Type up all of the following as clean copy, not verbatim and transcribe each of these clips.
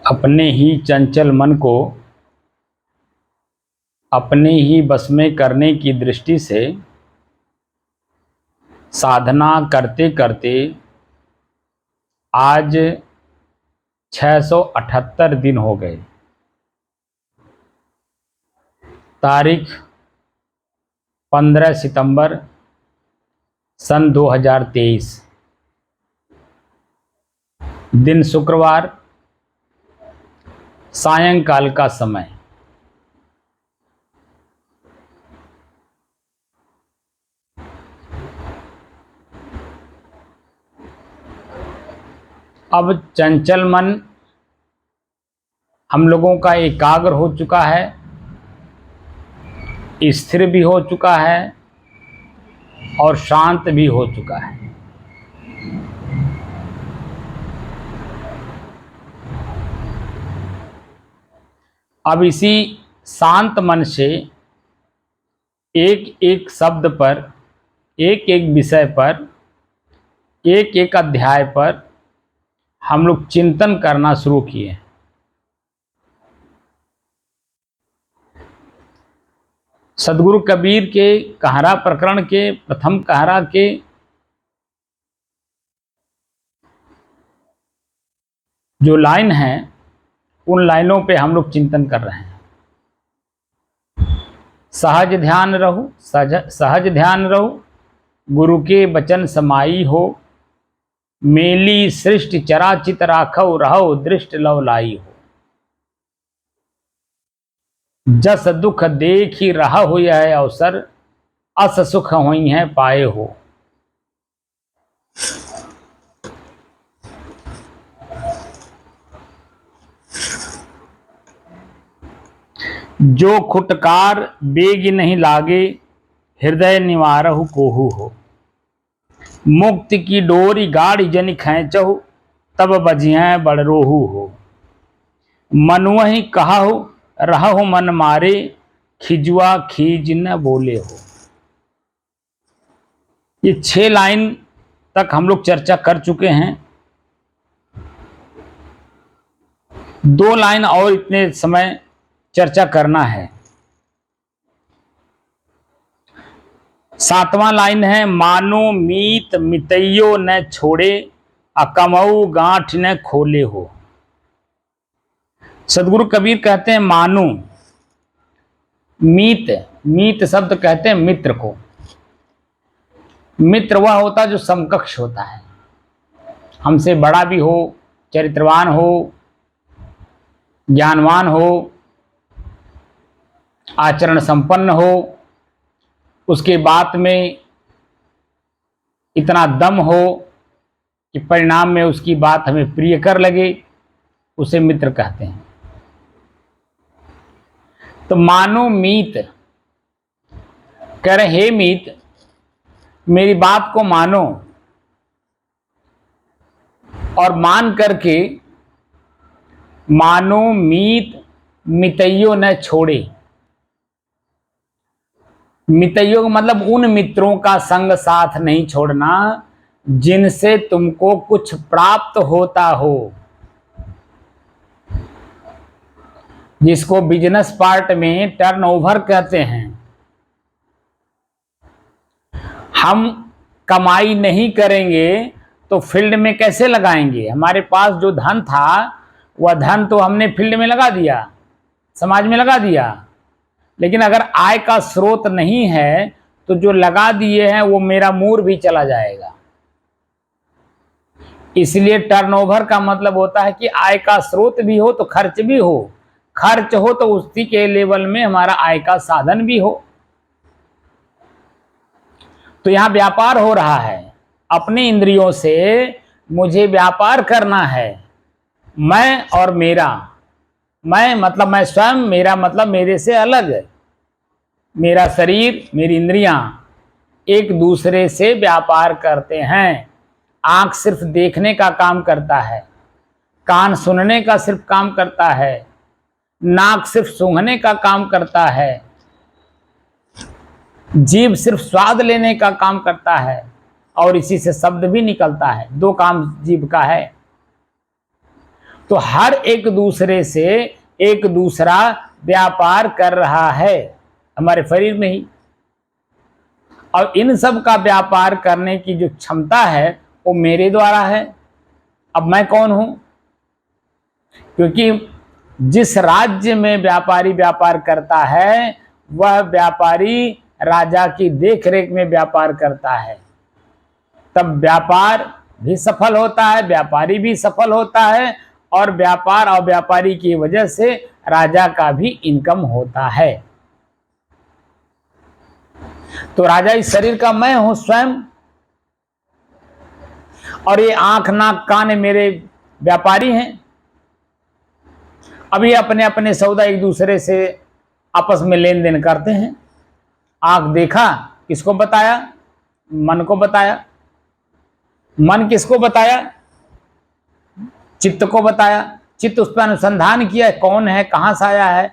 अपने ही चंचल मन को अपने ही बस में करने की दृष्टि से साधना करते करते आज 678 दिन हो गए। तारीख 15 सितंबर सन 2023, दिन शुक्रवार, सायंकाल का समय। अब चंचल मन हम लोगों का एकाग्र हो चुका है, स्थिर भी हो चुका है और शांत भी हो चुका है। अब इसी शांत मन से एक एक शब्द पर, एक एक विषय पर, एक एक अध्याय पर हम लोग चिंतन करना शुरू किए। सदगुरु कबीर के कहरा प्रकरण के प्रथम कहरा के जो लाइन है, उन लाइनों पे हम लोग चिंतन कर रहे हैं। सहज ध्यान रहु, सहज ध्यान रहु, गुरु के बचन समाई हो, मेली सृष्टि चराचित राखौ, रहो दृष्ट लव लाई हो। जस दुख देख ही रहा हो यह अवसर, अस सुख हुई है पाए हो। जो खुटकार बेग नहीं लागे, हृदय निवारहु कोहू हो। मुक्ति की डोरी गाड़ी जन खैंचहु, तब बजिया बड़रोहू हो। मनुवहि कहु रहु मन मारे, खिजुआ खीज न बोले हो। ये 6 लाइन तक हम लोग चर्चा कर चुके हैं। 2 लाइन और इतने समय चर्चा करना है। 7वां लाइन है, मानो मीत मितैयो न छोड़े, अकमऊ गांठ न खोले हो। सदगुरु कबीर कहते हैं मानो, मीत, मीत शब्द कहते हैं मित्र को। मित्र वह होता है जो समकक्ष होता है, हमसे बड़ा भी हो, चरित्रवान हो, ज्ञानवान हो, आचरण संपन्न हो, उसके बात में इतना दम हो कि परिणाम में उसकी बात हमें प्रिय कर लगे, उसे मित्र कहते हैं। तो मानो मीत, कह रहे हे मीत, मेरी बात को मानो और मान करके मानो मीत मितैयो न छोड़े। मितैयो का मतलब उन मित्रों का संग साथ नहीं छोड़ना जिनसे तुमको कुछ प्राप्त होता हो, जिसको बिजनेस पार्ट में टर्नओवर कहते हैं। हम कमाई नहीं करेंगे तो फील्ड में कैसे लगाएंगे? हमारे पास जो धन था वह धन तो हमने फील्ड में लगा दिया, समाज में लगा दिया, लेकिन अगर आय का स्रोत नहीं है तो जो लगा दिए हैं वो मेरा मूर भी चला जाएगा। इसलिए टर्नओवर का मतलब होता है कि आय का स्रोत भी हो तो खर्च भी हो, खर्च हो तो उसी के लेवल में हमारा आय का साधन भी हो। तो यहां व्यापार हो रहा है, अपने इंद्रियों से मुझे व्यापार करना है, मैं और मेरा। मैं मतलब मैं स्वयं, मेरा मतलब मेरे से अलग, मेरा शरीर, मेरी इंद्रियां एक दूसरे से व्यापार करते हैं। आंख सिर्फ देखने का काम करता है, कान सुनने का सिर्फ काम करता है, नाक सिर्फ सूंघने का काम करता है, जीभ सिर्फ स्वाद लेने का काम करता है, और इसी से शब्द भी निकलता है। दो काम जीभ का है। तो हर एक दूसरे से एक दूसरा व्यापार कर रहा है हमारे शरीर में ही, और इन सब का व्यापार करने की जो क्षमता है वो मेरे द्वारा है। अब मैं कौन हूं? क्योंकि जिस राज्य में व्यापारी व्यापार करता है वह व्यापारी राजा की देखरेख में व्यापार करता है, तब व्यापार भी सफल होता है, व्यापारी भी सफल होता है, और व्यापार और व्यापारी की वजह से राजा का भी इनकम होता है। तो राजा इस शरीर का मैं हूं स्वयं, और ये आंख नाक कान मेरे व्यापारी हैं। अब ये अपने अपने सौदा एक दूसरे से आपस में लेन देन करते हैं। आंख देखा, किसको बताया? मन को बताया। मन किसको बताया? चित्त को बताया। चित्त उस पर अनुसंधान किया, कौन है, कहां से आया है,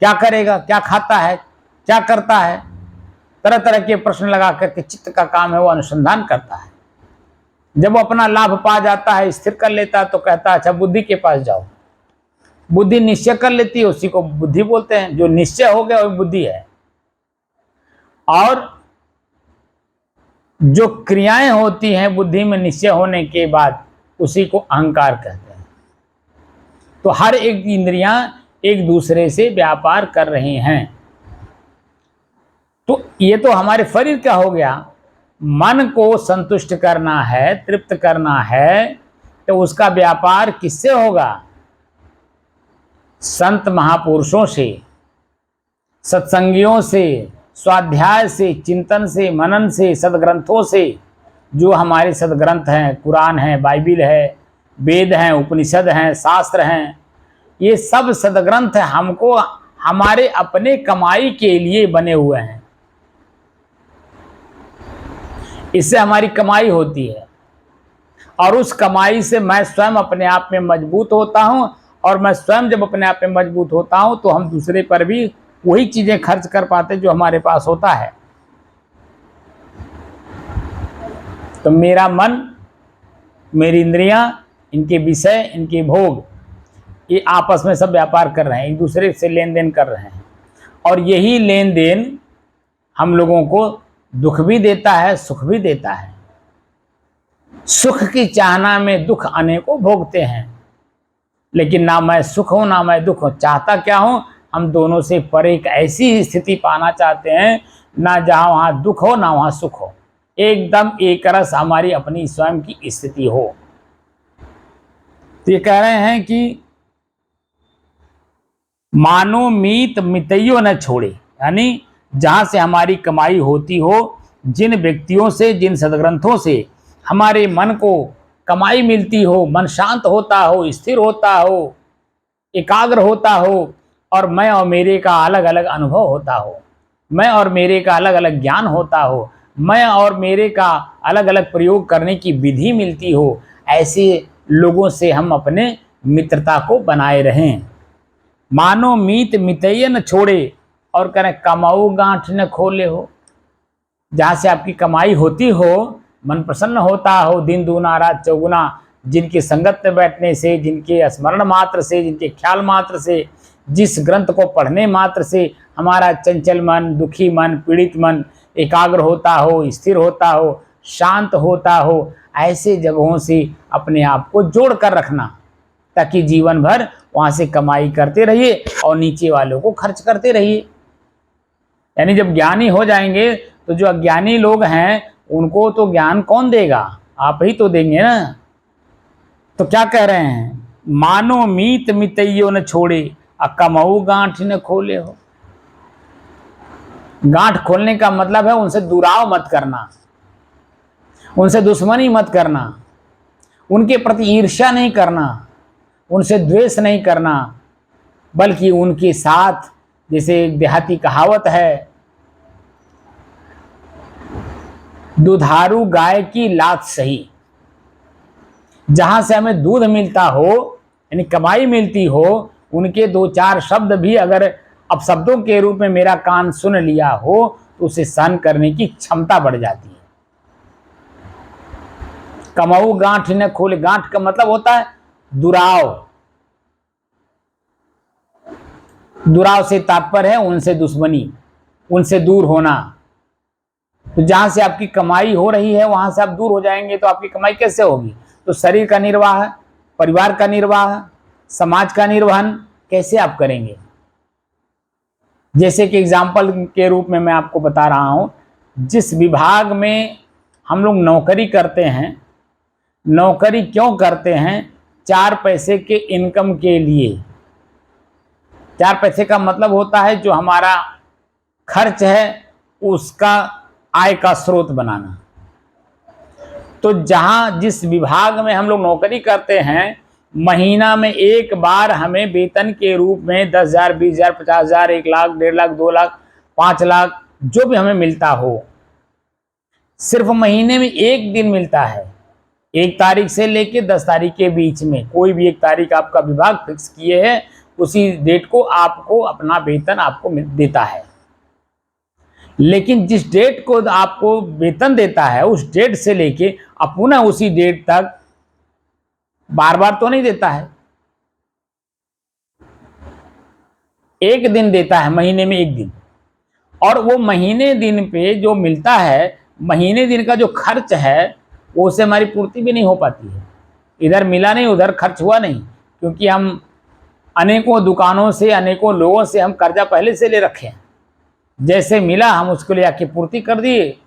क्या करेगा, क्या खाता है, क्या करता है, तरह तरह के प्रश्न लगा करके चित्त का काम है वो अनुसंधान करता है। जब वो अपना लाभ पा जाता है, स्थिर कर लेता है, तो कहता है अच्छा बुद्धि के पास जाओ। बुद्धि निश्चय कर लेती है, उसी को बुद्धि बोलते हैं। जो निश्चय हो गया वो बुद्धि है। और जो क्रियाएं होती हैं बुद्धि में निश्चय होने के बाद, उसी को अहंकार कहते हैं। तो हर एक इंद्रियां एक दूसरे से व्यापार कर रही हैं। तो ये तो हमारे शरीर का हो गया। मन को संतुष्ट करना है, तृप्त करना है, तो उसका व्यापार किससे होगा? संत महापुरुषों से, सत्संगियों से, स्वाध्याय से, चिंतन से, मनन से, सदग्रंथों से। जो हमारे सदग्रंथ हैं, कुरान है, बाइबिल है, वेद हैं, उपनिषद हैं, शास्त्र हैं, ये सब सदग्रंथ हमको हमारे अपने कमाई के लिए बने हुए हैं। इससे हमारी कमाई होती है, और उस कमाई से मैं स्वयं अपने आप में मजबूत होता हूं, और मैं स्वयं जब अपने आप में मजबूत होता हूं तो हम दूसरे पर भी वही चीजें खर्च कर पाते जो हमारे पास होता है। तो मेरा मन, मेरी इंद्रियां, इनके विषय, इनके भोग, ये आपस में सब व्यापार कर रहे हैं, एक दूसरे से लेन देन कर रहे हैं। और यही लेन देन हम लोगों को दुख भी देता है, सुख भी देता है। सुख की चाहना में दुख अनेकों भोगते हैं, लेकिन ना मैं सुख हूं ना मैं दुख हूं। चाहता क्या हूं? हम दोनों से परे एक ऐसी स्थिति पाना चाहते हैं, ना जहां वहां दुख हो ना वहां सुख हो, एकदम एक रस हमारी अपनी स्वयं की स्थिति हो। तो ये कह रहे हैं कि मानो मीत मितैयो न छोड़े, यानी जहां से हमारी कमाई होती हो, जिन व्यक्तियों से, जिन सदग्रंथों से हमारे मन को कमाई मिलती हो, मन शांत होता हो, स्थिर होता हो, एकाग्र होता हो, और मैं और मेरे का अलग अलग अनुभव होता हो, मैं और मेरे का अलग अलग ज्ञान होता हो, मैं और मेरे का अलग अलग प्रयोग करने की विधि मिलती हो, ऐसे लोगों से हम अपने मित्रता को बनाए रहें। मानो मीत मितैय न छोड़े, और करें कमाऊ गांठ न खोले हो। जहाँ से आपकी कमाई होती हो, मन प्रसन्न होता हो, दिन दूना रात चौगुना, जिनकी संगत में बैठने से, जिनके स्मरण मात्र से, जिनके ख्याल मात्र से, जिस ग्रंथ को पढ़ने मात्र से हमारा चंचल मन, दुखी मन, पीड़ित मन एकाग्र होता हो, स्थिर होता हो, शांत होता हो, ऐसे जगहों से अपने आप को जोड़ कर रखना, ताकि जीवन भर वहाँ से कमाई करते रहिए और नीचे वालों को खर्च करते रहिए। यानी जब ज्ञानी हो जाएंगे तो जो अज्ञानी लोग हैं उनको तो ज्ञान कौन देगा? आप ही तो देंगे ना। तो क्या कह रहे हैं? मानो मीत मितैयो न छोड़े, कमाऊ गांठ न खोले हो। गांठ खोलने का मतलब है उनसे दुराव मत करना, उनसे दुश्मनी मत करना, उनके प्रति ईर्ष्या नहीं करना, उनसे द्वेष नहीं करना, बल्कि उनके साथ, जैसे एक देहाती कहावत है, दुधारू गाय की लात सही। जहां से हमें दूध मिलता हो, यानी कमाई मिलती हो, उनके दो चार शब्द भी अगर अपशब्दों के रूप में मेरा कान सुन लिया हो तो उसे सहन करने की क्षमता बढ़ जाती है। कमाऊ गांठ न खोले, गांठ का मतलब होता है दुराव। दुराव से तात्पर्य है उनसे दुश्मनी, उनसे दूर होना। तो जहां से आपकी कमाई हो रही है वहां से आप दूर हो जाएंगे तो आपकी कमाई कैसे होगी? तो शरीर का निर्वाह, परिवार का निर्वाह, समाज का निर्वहन कैसे आप करेंगे? जैसे कि एग्जाम्पल के रूप में मैं आपको बता रहा हूं, जिस विभाग में हम लोग नौकरी करते हैं, नौकरी क्यों करते हैं? 4 पैसे के इनकम के लिए। 4 पैसे का मतलब होता है जो हमारा खर्च है उसका आय का स्रोत बनाना। तो जहां जिस विभाग में हम लोग नौकरी करते हैं, महीना में एक बार हमें वेतन के रूप में 10,000, 20,000, 50,000, 1 लाख, 1.5 लाख, 2 लाख, 5 लाख, जो भी हमें मिलता हो, सिर्फ महीने में एक दिन मिलता है। 1 तारीख से लेके 10 तारीख के बीच में कोई भी एक तारीख आपका विभाग फिक्स किए है, उसी डेट को आपको अपना वेतन आपको देता है। लेकिन जिस डेट को आपको वेतन देता है उस डेट से लेके अब पुनः उसी डेट तक बार बार तो नहीं देता है, एक दिन देता है, महीने में एक दिन। और वो महीने दिन पे जो मिलता है, महीने दिन का जो खर्च है वो उससे हमारी पूर्ति भी नहीं हो पाती है। इधर मिला नहीं उधर खर्च हुआ नहीं, क्योंकि हम अनेकों दुकानों से, अनेकों लोगों से हम कर्जा पहले से ले रखे हैं। जैसे मिला हम उसको ले आके पूर्ति कर दिए,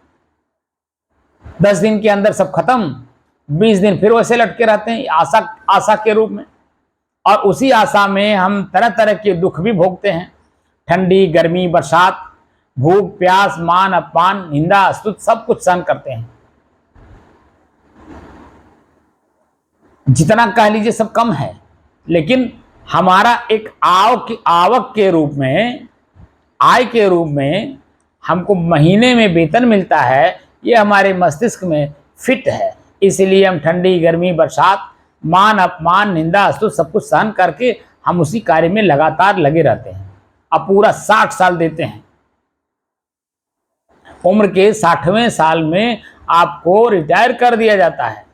10 दिन के अंदर सब खत्म, 20 दिन फिर वैसे लटके रहते हैं आशा के रूप में। और उसी आशा में हम तरह तरह के दुख भी भोगते हैं, ठंडी, गर्मी, बरसात, भूख, प्यास, मान, अपमान, निंदा, अस्तुत, सब कुछ सहन करते हैं। जितना कह लीजिए सब कम है, लेकिन हमारा एक आवक के रूप में, आय के रूप में हमको महीने में वेतन मिलता है, ये हमारे मस्तिष्क में फिट है। इसलिए हम ठंडी, गर्मी, बरसात, मान, अपमान, निंदा, अस्तुत सब कुछ सहन करके हम उसी कार्य में लगातार लगे रहते हैं। अब पूरा 60 साल देते हैं, उम्र के 60वें साल में आपको रिटायर कर दिया जाता है,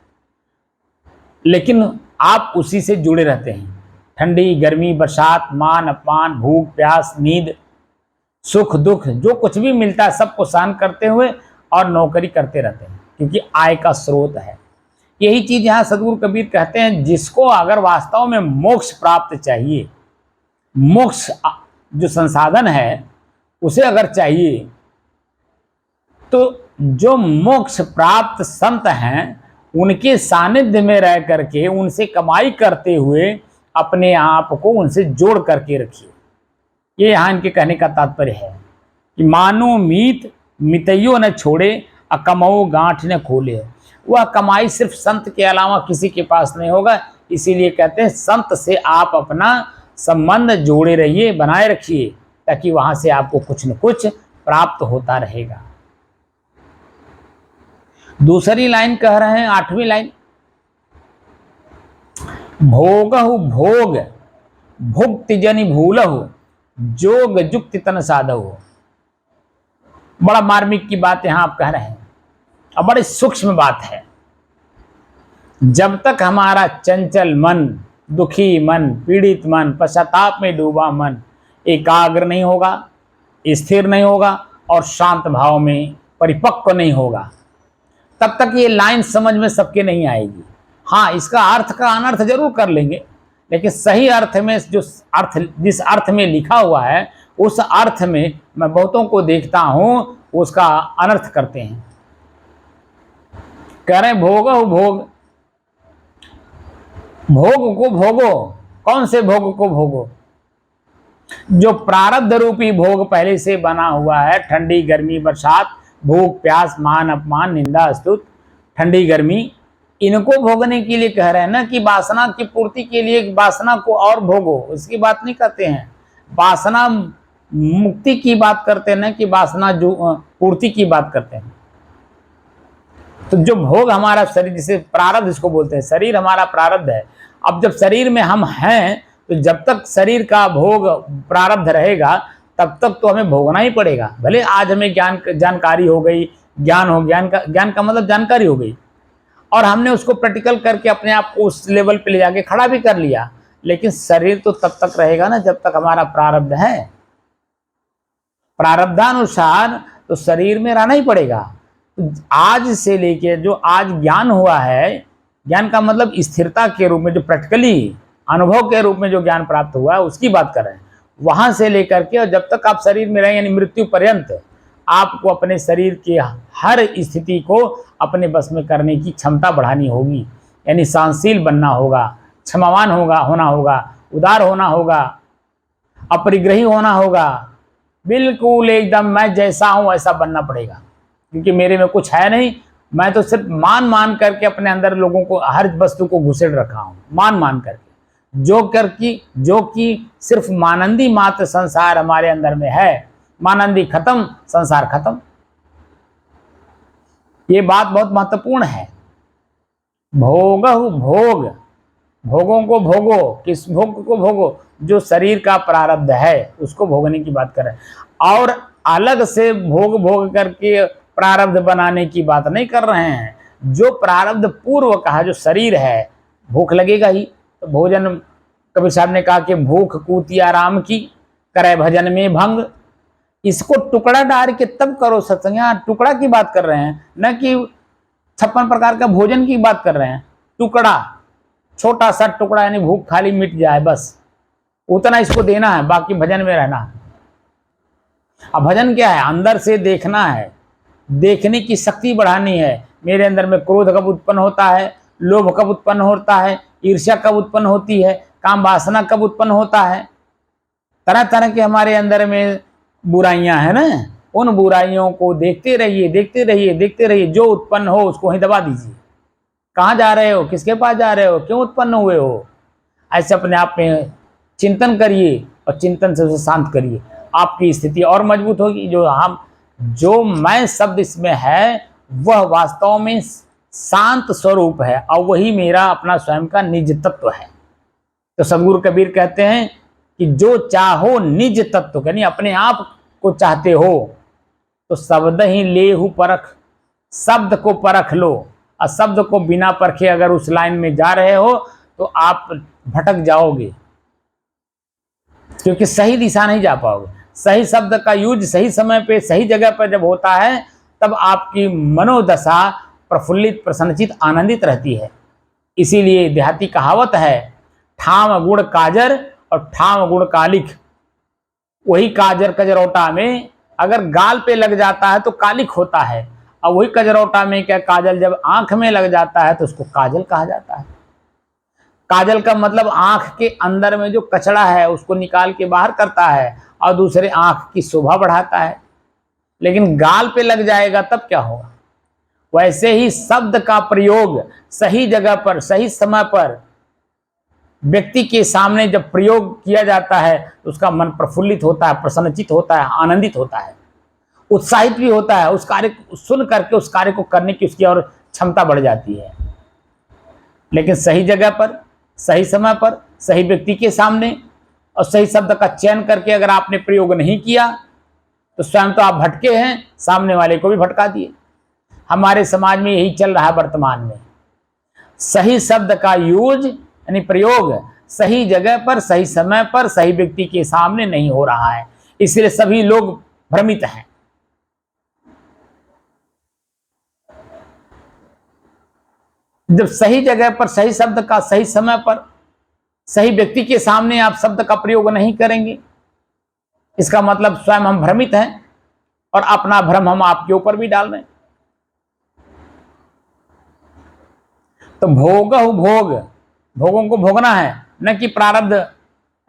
लेकिन आप उसी से जुड़े रहते हैं। ठंडी, गर्मी, बरसात, मान, अपमान, भूख, प्यास, नींद, सुख, दुख, जो कुछ भी मिलता है सबको सहन करते हुए और नौकरी करते रहते हैं, क्योंकि आय का स्रोत है। यही चीज यहाँ सदगुरु कबीर कहते हैं, जिसको अगर वास्तव में मोक्ष प्राप्त चाहिए, मोक्ष जो संसाधन है उसे अगर चाहिए, तो जो मोक्ष प्राप्त संत हैं उनके सानिध्य में रह करके, उनसे कमाई करते हुए अपने आप को उनसे जोड़ करके रखिए। ये यहाँ इनके कहने का तात्पर्य है कि मानो मीत मितैयो न छोड़े, अकमऊ गांठ न खोले। वह कमाई सिर्फ संत के अलावा किसी के पास नहीं होगा। इसीलिए कहते हैं संत से आप अपना संबंध जोड़े रहिए, बनाए रखिए, ताकि वहां से आपको कुछ न कुछ प्राप्त होता रहेगा। दूसरी लाइन कह रहे हैं, 8वीं लाइन, भोगहु भोग भुक्ति जनि भूलहु, जोग जुक्ति तन साधहु। बड़ा मार्मिक की बात यहां आप कह रहे हैं और बड़ी सूक्ष्म बात है। जब तक हमारा चंचल मन, दुखी मन, पीड़ित मन, पश्चाताप में डूबा मन एकाग्र नहीं होगा, स्थिर नहीं होगा और शांत भाव में परिपक्व नहीं होगा, तब तक ये लाइन समझ में सबके नहीं आएगी। हाँ, इसका अर्थ का अनर्थ जरूर कर लेंगे, लेकिन सही अर्थ में जिस अर्थ में लिखा हुआ है उस अर्थ में मैं बहुतों को देखता हूं उसका अनर्थ करते हैं। कह रहे भोगो भोग, भोग को भोगो। कौन से भोग को भोगो? जो प्रारब्ध रूपी भोग पहले से बना हुआ है, ठंडी, गर्मी, बरसात, भूख, प्यास, मान, अपमान, निंदा, स्तुत, ठंडी, गर्मी, इनको भोगने के लिए कह रहे हैं ना, कि वासना की पूर्ति के लिए वासना को और भोगो, इसकी बात नहीं करते हैं। वासना मुक्ति की बात करते हैं ना, कि वासना जो पूर्ति की बात करते हैं। तो जो भोग हमारा शरीर, जिसे प्रारब्ध इसको बोलते हैं, शरीर हमारा प्रारब्ध है। अब जब शरीर में हम हैं, तो जब तक शरीर का भोग प्रारब्ध रहेगा तब तक तो हमें भोगना ही पड़ेगा। भले आज हमें जानकारी हो गई, ज्ञान का मतलब जानकारी हो गई, और हमने उसको प्रैक्टिकल करके अपने आप को उस लेवल पे ले जाके खड़ा भी कर लिया, लेकिन शरीर तो तब तक रहेगा ना जब तक हमारा प्रारब्ध है। प्रारब्धानुसार तो शरीर में रहना ही पड़ेगा। आज से लेके जो आज ज्ञान हुआ है, ज्ञान का मतलब स्थिरता के रूप में, जो प्रैक्टिकली अनुभव के रूप में जो ज्ञान प्राप्त हुआ है उसकी बात कर रहे हैं। वहां से लेकर के और जब तक आप शरीर में रहें, यानी मृत्यु पर्यंत, आपको अपने शरीर के हर स्थिति को अपने बस में करने की क्षमता बढ़ानी होगी। यानी सहनशील बनना होगा, क्षमावान होना होगा, उदार होना होगा, अपरिग्रही होना होगा, बिल्कुल एकदम मैं जैसा हूं ऐसा बनना पड़ेगा। क्योंकि मेरे में कुछ है नहीं, मैं तो सिर्फ मान करके अपने अंदर लोगों को, हर वस्तु को घुसेड़ रखा हूं, मान करके, जो कि सिर्फ मानंदी मात्र संसार हमारे अंदर में है। मानंदी खत्म, संसार खत्म। ये बात बहुत महत्वपूर्ण है। भोगों को भोगो। किस भोग को भोगो? जो शरीर का प्रारब्ध है उसको भोगने की बात कर रहे हैं, और अलग से भोग करके प्रारब्ध बनाने की बात नहीं कर रहे हैं। जो प्रारब्ध पूर्व का है, जो शरीर है, भूख लगेगा ही तो भोजन, कबीर साहब ने कहा कि भूख कूतिया राम की, करे भजन में भंग। इसको टुकड़ा डाल के तब करो सत्संग। यहाँ टुकड़ा की बात कर रहे हैं, न कि 56 प्रकार का भोजन की बात कर रहे हैं। टुकड़ा, छोटा सा टुकड़ा, यानी भूख खाली मिट जाए, बस उतना इसको देना है, बाकी भजन में रहना है। अब भजन क्या है? अंदर से देखना है, देखने की शक्ति बढ़ानी है। मेरे अंदर में क्रोध कब उत्पन्न होता है, लोभ कब उत्पन्न होता है, ईर्ष्या कब उत्पन्न होती है, काम वासना कब उत्पन्न होता है, तरह तरह के हमारे अंदर में बुराइयां हैं ना, उन बुराइयों को देखते रहिए। जो उत्पन्न हो उसको ही दबा दीजिए। कहाँ जा रहे हो, किसके पास जा रहे हो, क्यों उत्पन्न हुए हो, ऐसे अपने आप में चिंतन करिए, और चिंतन से उसे शांत करिए। आपकी स्थिति और मजबूत होगी। जो मैं शब्द इसमें है वह वास्तव में शांत स्वरूप है, और वही मेरा अपना स्वयं का निज तत्व है। तो सदगुरु कबीर कहते हैं कि जो चाहो निज तत्व, यानी अपने आप को चाहते हो तो शब्द ही लेहु परख, शब्द को परख लो। और शब्द को बिना परखे अगर उस लाइन में जा रहे हो तो आप भटक जाओगे, क्योंकि सही दिशा नहीं जा पाओगे। सही शब्द का यूज सही समय पे सही जगह पर जब होता है, तब आपकी मनोदशा प्रफुल्लित, प्रसन्नचित, आनंदित रहती है। इसीलिए देहाती कहावत है, ठाम गुण काजर और ठाम गुण कालिक। वही काजर कजरौटा में अगर गाल पे लग जाता है तो कालिक होता है, और वही कजरौटा में क्या काजल जब आंख में लग जाता है तो उसको काजल कहा जाता है। काजल का मतलब आंख के अंदर में जो कचड़ा है उसको निकाल के बाहर करता है, और दूसरे आंख की शोभा बढ़ाता है। लेकिन गाल पे लग जाएगा तब क्या होगा? वैसे ही शब्द का प्रयोग सही जगह पर, सही समय पर व्यक्ति के सामने जब प्रयोग किया जाता है तो उसका मन प्रफुल्लित होता है, प्रसन्नचित होता है, आनंदित होता है, उत्साहित भी होता है। उस कार्य को सुन करके उस कार्य को करने की उसकी और क्षमता बढ़ जाती है। लेकिन सही जगह पर, सही समय पर, सही व्यक्ति के सामने और सही शब्द का चयन करके अगर आपने प्रयोग नहीं किया तो स्वयं तो आप भटके हैं, सामने वाले को भी भटका दिए। हमारे समाज में यही चल रहा है वर्तमान में। सही शब्द का यूज यानी प्रयोग सही जगह पर, सही समय पर, सही व्यक्ति के सामने नहीं हो रहा है, इसलिए सभी लोग भ्रमित हैं। जब सही जगह पर, सही शब्द का सही समय पर, सही व्यक्ति के सामने आप शब्द का प्रयोग नहीं करेंगे, इसका मतलब स्वयं हम भ्रमित हैं, और अपना भ्रम हम आपके ऊपर भी डाल रहे हैं। तो भोगों को भोगना है, न कि प्रारब्ध।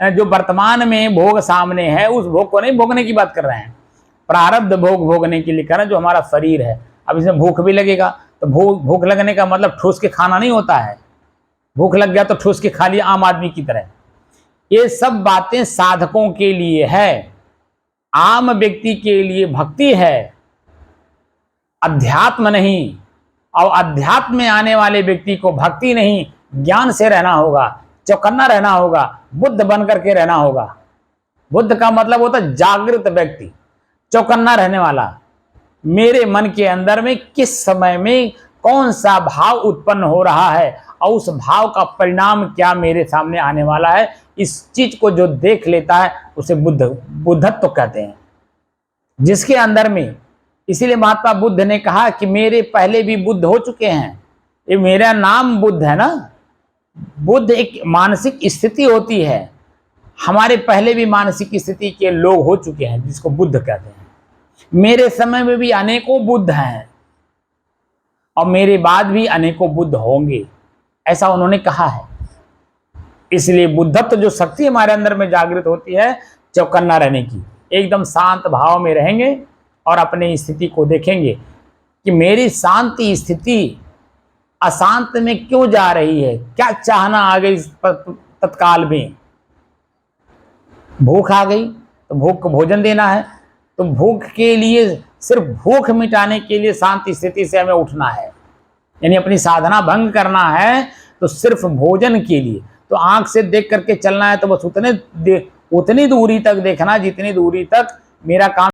जो वर्तमान में भोग सामने है उस भोग को नहीं भोगने की बात कर रहे हैं। प्रारब्ध भोग भोगने के लिए कर रहे हैं, जो हमारा शरीर है। अब इसमें भूख भी लगेगा तो भूख लगने का मतलब ठूस के खाना नहीं होता है। भूख लग गया तो ठूस के खा लिया आम आदमी की तरह। ये सब बातें साधकों के लिए है, आम व्यक्ति के लिए भक्ति है, अध्यात्म नहीं। और अध्यात्म में आने वाले व्यक्ति को भक्ति नहीं, ज्ञान से रहना होगा, चौकन्ना रहना होगा, बुद्ध बन करके रहना होगा। बुद्ध का मतलब होता है जागृत व्यक्ति, चौकन्ना रहने वाला। मेरे मन के अंदर में किस समय में कौन सा भाव उत्पन्न हो रहा है और उस भाव का परिणाम क्या मेरे सामने आने वाला है, इस चीज को जो देख लेता है उसे बुद्धत्व कहते हैं, जिसके अंदर में। इसीलिए महात्मा बुद्ध ने कहा कि मेरे पहले भी बुद्ध हो चुके हैं। ये मेरा नाम बुद्ध है ना। बुद्ध एक मानसिक स्थिति होती है, हमारे पहले भी मानसिक स्थिति के लोग हो चुके हैं जिसको बुद्ध कहते हैं। मेरे समय में भी अनेकों बुद्ध हैं और मेरे बाद भी अनेकों बुद्ध होंगे, ऐसा उन्होंने कहा है। इसलिए बुद्धत्व जो शक्ति हमारे अंदर में जागृत होती है, चौकन्ना रहने की, एकदम शांत भाव में रहेंगे और अपनी स्थिति को देखेंगे कि मेरी शांति स्थिति अशांत में क्यों जा रही है, क्या चाहना आ गई तत्काल में। भूख आ गई तो भूख को भोजन देना है, तो भूख के लिए, सिर्फ भूख मिटाने के लिए शांत स्थिति से हमें उठना है, यानी अपनी साधना भंग करना है तो सिर्फ भोजन के लिए। तो आंख से देख करके चलना है तो बस उतनी दूरी तक देखना जितनी दूरी तक मेरा काम